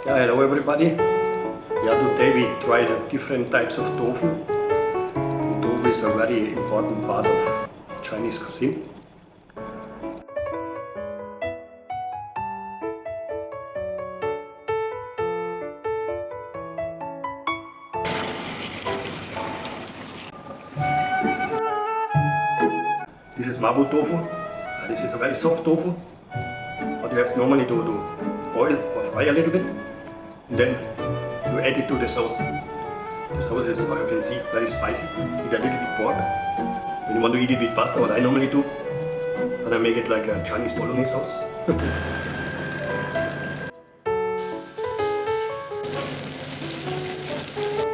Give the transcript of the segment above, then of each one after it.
Yeah, hello everybody. Yeah, today we tried different types of tofu. And tofu is a very important part of Chinese cuisine. This is mabu tofu. This is a very soft tofu. What you have normally to boil or fry a little bit. And then you add it to the sauce. The sauce is, what you can see, very spicy with a little bit pork. When you want to eat it with pasta, what I normally do, then I make it like a Chinese bolognese sauce.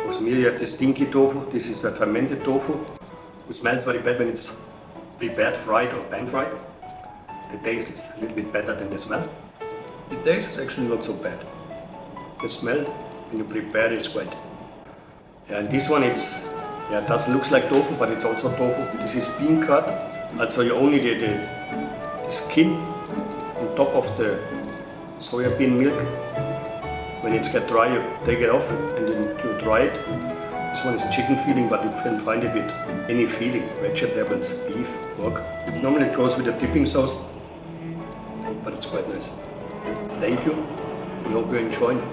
For some here you have the stinky tofu. This is a fermented tofu. It smells very bad when it's prepared, fried or pan fried. The taste is a little bit better than the smell. The taste is actually not so bad. The smell when you prepare it is quite. Yeah, and this one it does looks like tofu, but it's also tofu. This is bean curd. Also you only the skin on top of the soya bean milk. When it's get dry, you take it off and then you dry it. This one is chicken filling, but you can find it with any filling, vegetables, beef, pork. Normally it goes with a dipping sauce, but it's quite nice. Thank you, and hope you're enjoying.